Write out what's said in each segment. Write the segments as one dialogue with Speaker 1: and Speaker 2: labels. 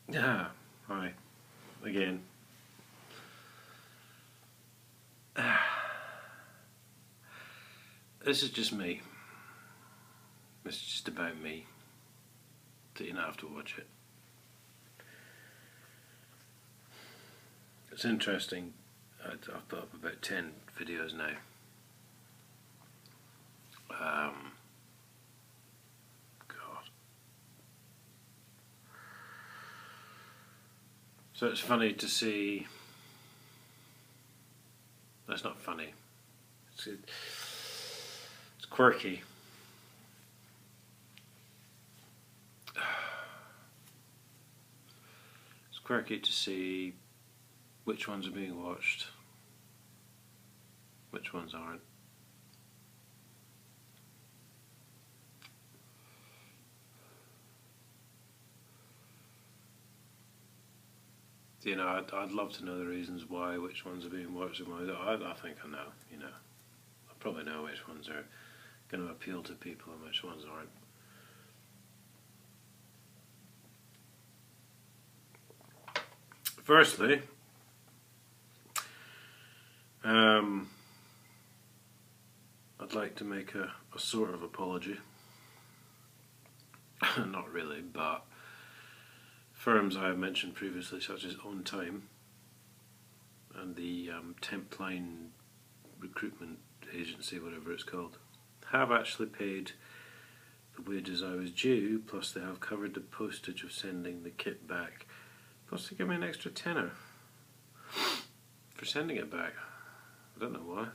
Speaker 1: Yeah, hi. Again. This is just me. This is just about me. So you don't have to watch it. It's interesting. I've put up about 10 videos now. God. So it's funny to see. That's not funny. It's quirky. It's quirky to see which ones are being watched, which ones aren't. You know, I'd love to know the reasons why, which ones are being watched and why. I think I know, you know. I probably know which ones are going to appeal to people and which ones aren't. Firstly, I'd like to make a sort of apology. Not really, but firms I have mentioned previously, such as On Time and the Templine recruitment agency, whatever it's called, have actually paid the wages I was due, plus they have covered the postage of sending the kit back, plus they give me an extra tenner for sending it back. I don't know why.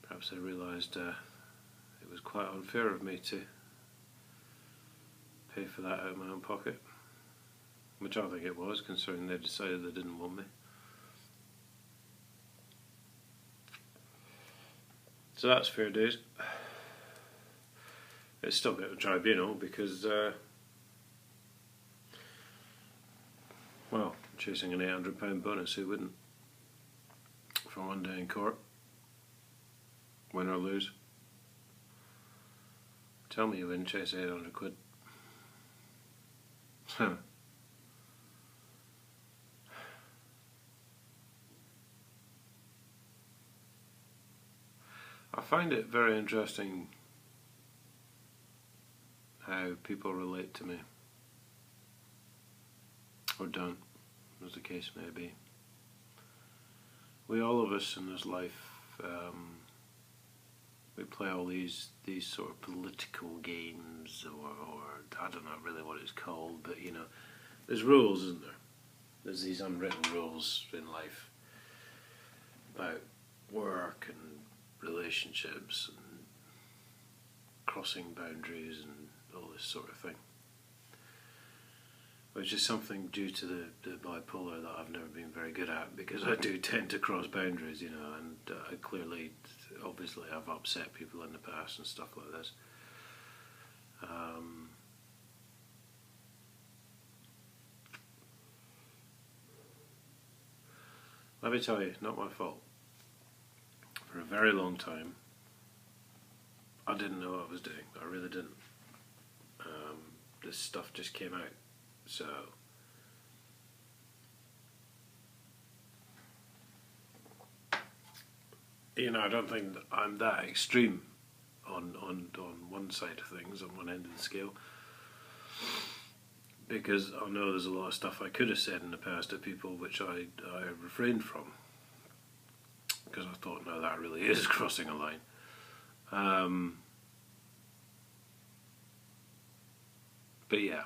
Speaker 1: Perhaps they realised it was quite unfair of me to pay for that out of my own pocket, which I think it was, considering they decided they didn't want me. So that's fair dues. It's still got a tribunal because, well, chasing an £800 bonus, who wouldn't? For one day in court, win or lose. Tell me you wouldn't chase 800 quid. I find it very interesting how people relate to me, or don't, as the case may be. All of us in this life, we play all these sort of political games, or I don't know really what it's called, but you know, there's rules, isn't there? There's these unwritten rules in life about work and relationships and crossing boundaries and all this sort of thing, which is something due to the bipolar that I've never been very good at, because I do tend to cross boundaries, you know, and I clearly, obviously, I've upset people in the past and stuff like this. Let me tell you, not my fault. For a very long time, I didn't know what I was doing. I really didn't. This stuff just came out. So, you know, I don't think that I'm that extreme on one side of things, on one end of the scale, because I know there's a lot of stuff I could have said in the past to people which I refrained from, because I thought, no, that really is crossing a line. But yeah.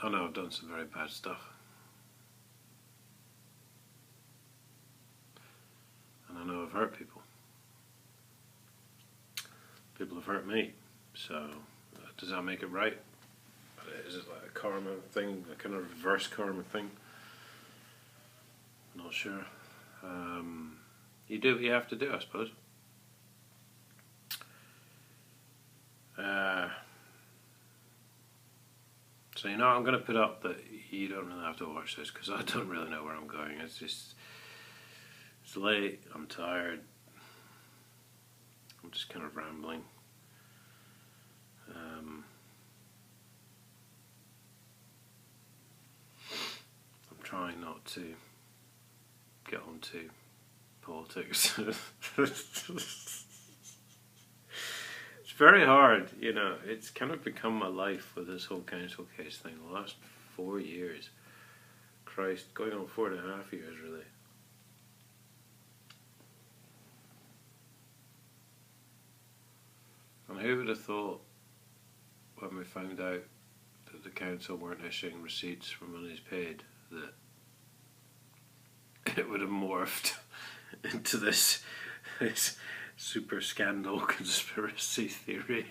Speaker 1: I know I've done some very bad stuff. And I know I've hurt people. People have hurt me. So, does that make it right? Is it like a karma thing, a kind of reverse karma thing? I'm not sure. You do what you have to do, I suppose. So you know, I'm going to put up that you don't really have to watch this, because I don't really know where I'm going. It's late, I'm tired, just kind of rambling. I'm trying not to get onto politics. It's very hard, you know. It's kind of become my life with this whole council case thing. The last 4 years, Christ, going on 4.5 years, really. And who would have thought, when we found out that the council weren't issuing receipts for monies paid, that it would have morphed into this super scandal conspiracy theory.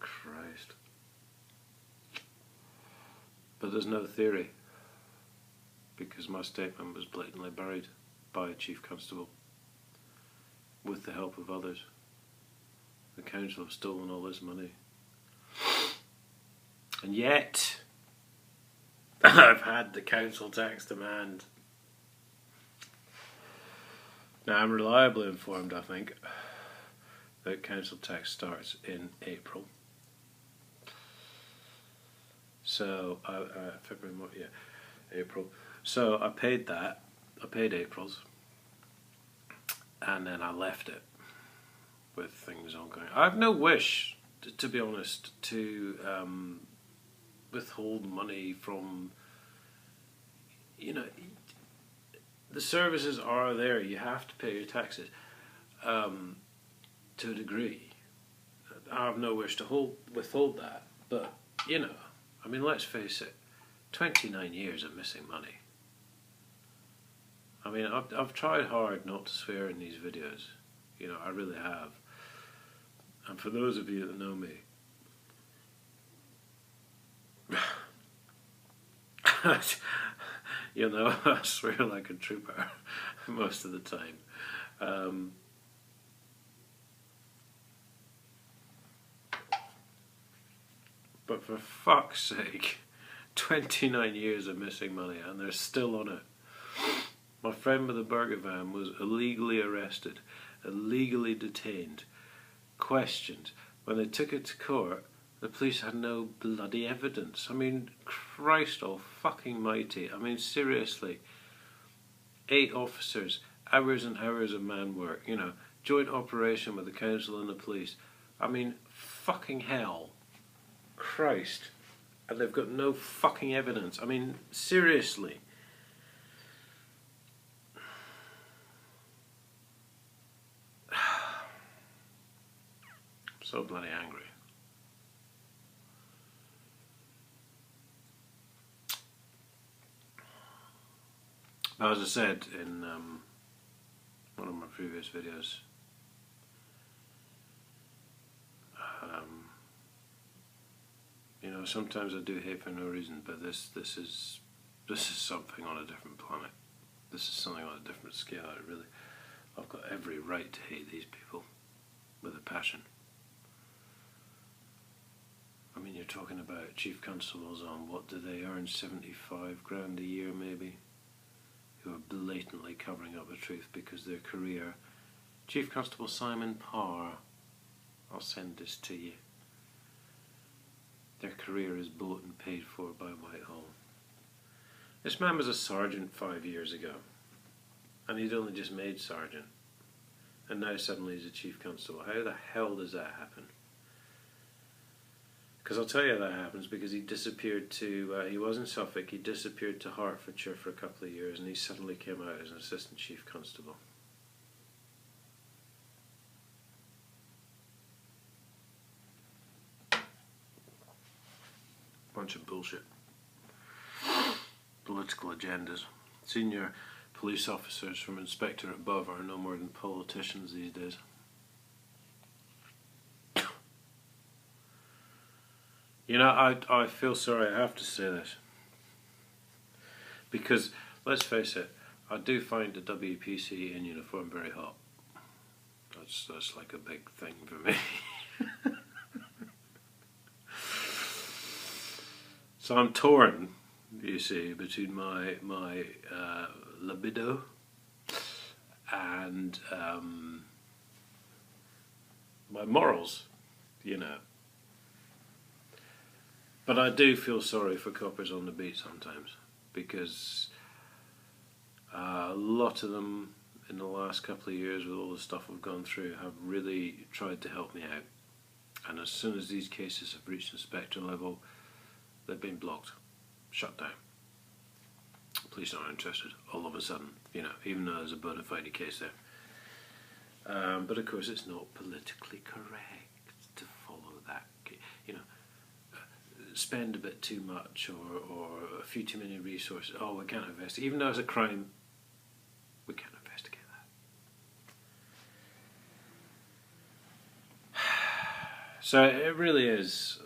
Speaker 1: Christ. But there's no theory, because my statement was blatantly buried by a chief constable with the help of others. The council have stolen all this money. And yet, I've had the council tax demand. Now, I'm reliably informed, I think, that council tax starts in April. So, February, March, yeah, April. So I paid that. I paid April's. And then I left it with things ongoing. I have no wish, to be honest, to withhold money from, you know, the services are there. You have to pay your taxes to a degree. I have no wish to withhold that. But, you know, I mean, let's face it, 29 years of missing money. I mean, I've tried hard not to swear in these videos. You know, I really have. And for those of you that know me, you know, I swear like a trooper most of the time. But for fuck's sake, 29 years of missing money and they're still on it. My friend with the burger van was illegally arrested, illegally detained, questioned. When they took it to court, the police had no bloody evidence. I mean, Christ all fucking mighty. I mean, seriously. 8 officers, hours and hours of man work, you know, joint operation with the council and the police. I mean, fucking hell. Christ. And they've got no fucking evidence. I mean, seriously. So bloody angry. But as I said in one of my previous videos, you know, sometimes I do hate for no reason, but this is something on a different planet. This is something on a different scale. I've got every right to hate these people with a passion. I mean, you're talking about chief constables on, what do they earn, 75 grand a year maybe, who are blatantly covering up the truth because their career. Chief Constable Simon Parr, I'll send this to you. Their career is bought and paid for by Whitehall. This man was a sergeant 5 years ago, and he'd only just made sergeant, and now suddenly he's a chief constable. How the hell does that happen? Because I'll tell you that happens because he disappeared to, he was in Suffolk, he disappeared to Hertfordshire for a couple of years and he suddenly came out as an assistant chief constable. Bunch of bullshit. Political agendas. Senior police officers from inspector above are no more than politicians these days. You know, I feel sorry, I have to say this. Because, let's face it, I do find the WPC in uniform very hot. That's like a big thing for me. So I'm torn, you see, between my libido and my morals, you know. But I do feel sorry for coppers on the beat sometimes, because a lot of them in the last couple of years, with all the stuff I've gone through, have really tried to help me out. And as soon as these cases have reached inspector level, they've been blocked, shut down. Police aren't interested, all of a sudden, you know, even though there's a bona fide case there. But of course it's not politically correct to follow that, you know, spend a bit too much or a few too many resources. Oh, we can't investigate. Even though it's a crime, we can't investigate that. So it really is...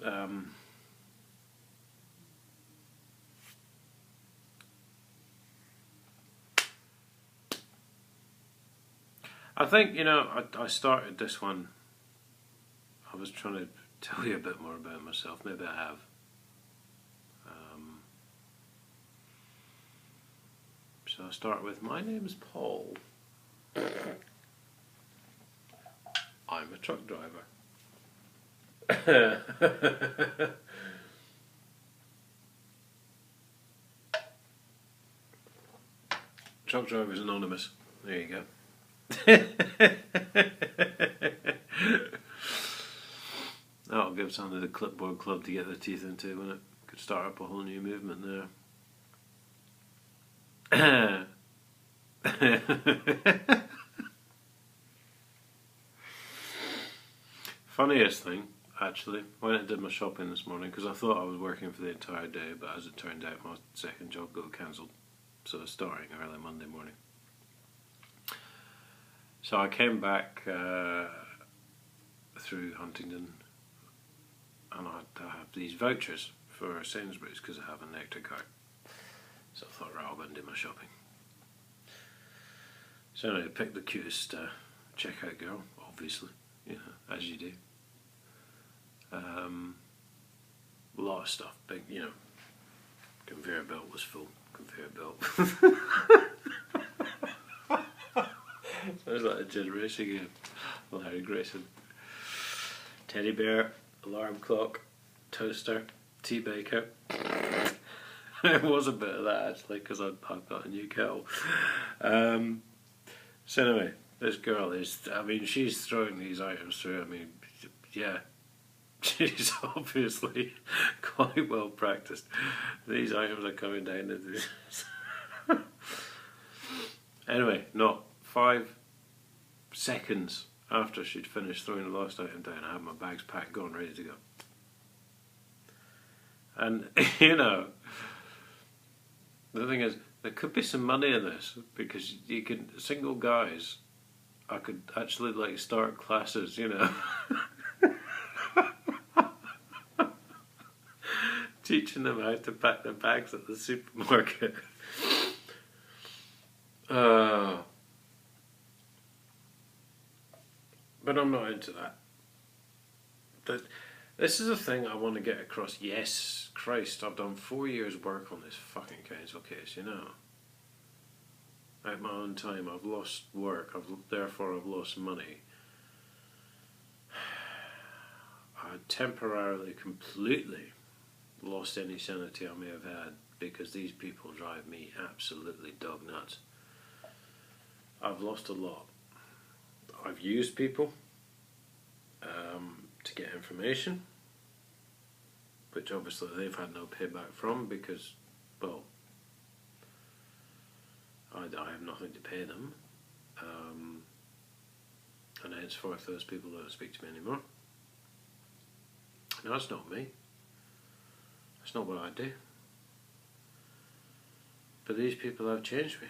Speaker 1: I think, you know, I started this one, I was trying to tell you a bit more about myself, maybe I have. So I'll start with, my name's Paul. I'm a truck driver. Truck Drivers Anonymous, there you go. That'll give some of the clipboard club to get their teeth into, wouldn't it? Could start up a whole new movement there. Funniest thing, actually, when I did my shopping this morning, because I thought I was working for the entire day, but as it turned out my second job got cancelled, so I was starting early Monday morning. So I came back through Huntingdon, and I have these vouchers for Sainsbury's because I have a Nectar card. So I thought, right, I'll go and do my shopping. So anyway, I picked the cutest checkout girl, obviously, you know, as you do. A lot of stuff, big, you know, conveyor belt was full, conveyor belt. Sounds like a generation game. Larry Grayson. Teddy bear, alarm clock, toaster, tea baker. It was a bit of that actually, because I've got a new kettle. So anyway, this girl is, I mean, she's throwing these items through. I mean, yeah, she's obviously quite well practiced. These items are coming down to this. Anyway, not 5 seconds after she'd finished throwing the last item down, I had my bags packed, gone, ready to go. And, you know, the thing is, there could be some money in this, because you can, single guys, I could actually like start classes, you know. Teaching them how to pack their bags at the supermarket. But I'm not into that. This is a thing I want to get across. Yes, Christ, I've done 4 years work on this fucking council case, you know. At my own time, I've lost work, therefore I've lost money. I temporarily, completely lost any sanity I may have had, because these people drive me absolutely dog nuts. I've lost a lot. I've used people to get information, which obviously they've had no payback from, because, well, I have nothing to pay them, and henceforth those people don't speak to me anymore. No, that's not me. That's not what I do. But these people have changed me.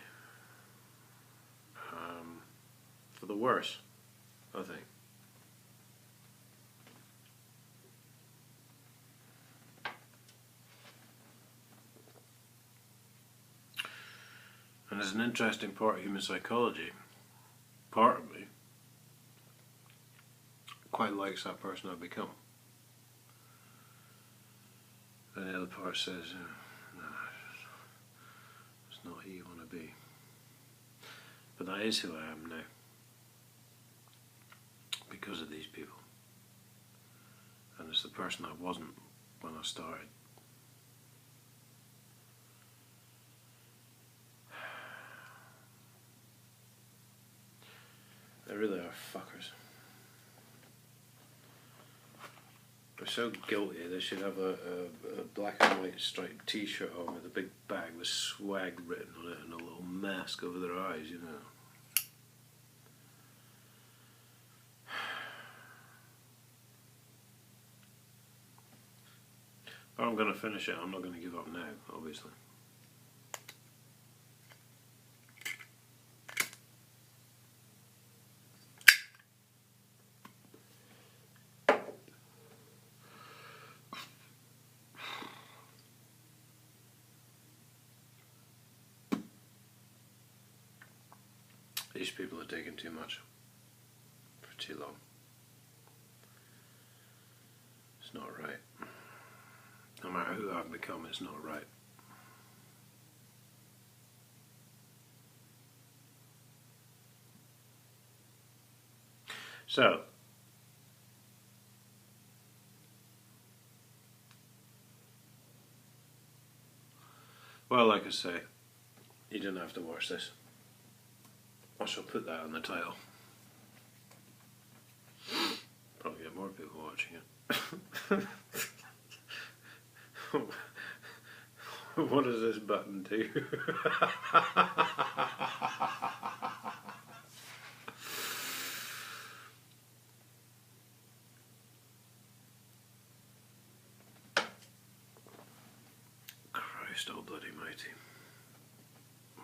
Speaker 1: For the worse, I think. And there's an interesting part of human psychology. Part of me quite likes that person I've become. And the other part says, no, it's not who you want to be. But that is who I am now. because of these people. And it's the person I wasn't when I started. They really are fuckers. They're so guilty, they should have a black and white striped t-shirt on with a big bag with swag written on it and a little mask over their eyes, you know. But I'm going to finish it, I'm not going to give up now, obviously. These people are taking too much for too long. It's not right. No matter who I've become, it's not right. So, well, like I say, you didn't have to watch this. I shall put that on the title. Probably get more people watching it. What does this button do? Christ oh bloody mighty.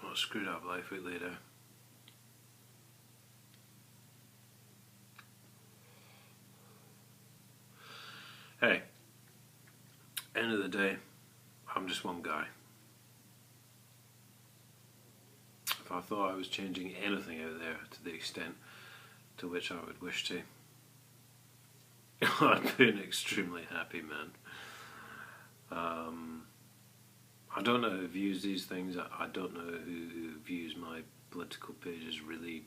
Speaker 1: What a screwed up life we lead, eh? Hey, end of the day, I'm just one guy. If I thought I was changing anything out there to the extent to which I would wish to, I'd be an extremely happy man. I don't know who views these things. I don't know who views my political pages really.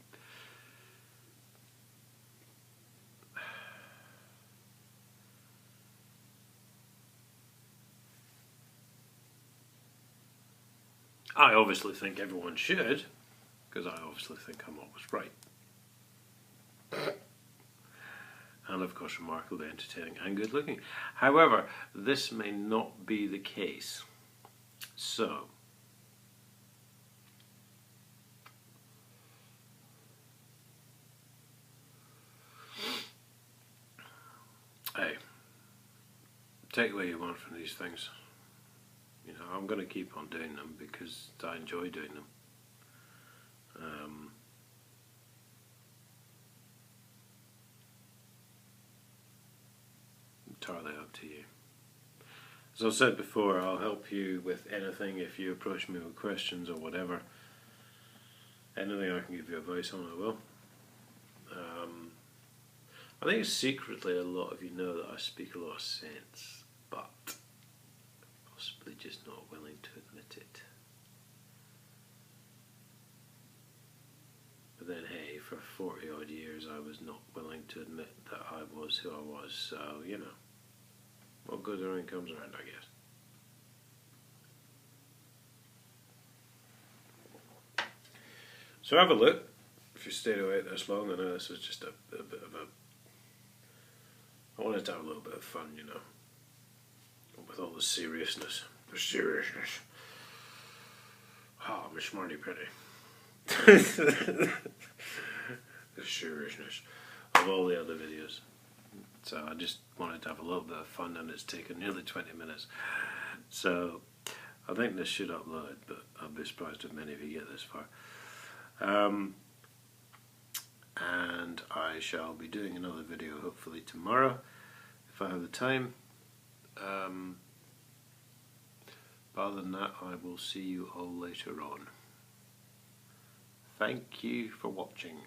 Speaker 1: I obviously think everyone should, because I obviously think I'm always right. And of course remarkably entertaining and good looking. However, this may not be the case. So, hey, take what you want from these things. You know, I'm going to keep on doing them because I enjoy doing them. Entirely up to you. As I've said before, I'll help you with anything if you approach me with questions or whatever. Anything I can give you advice on, I will. I think secretly a lot of you know that I speak a lot of sense, but possibly just not willing to admit it. But then hey, for 40 odd years I was not willing to admit that I was who I was, so you know, what goes around comes around, I guess. So have a look, if you stayed awake this long. I know this was just a bit of a... I wanted to have a little bit of fun, you know, with all the seriousness. The seriousness. Oh, I'm a smarty pretty. The seriousness of all the other videos. So I just wanted to have a little bit of fun, and it's taken nearly 20 minutes. So I think this should upload, but I'll be surprised if many of you get this far. And I shall be doing another video hopefully tomorrow if I have the time. But other than that, I will see you all later on. Thank you for watching.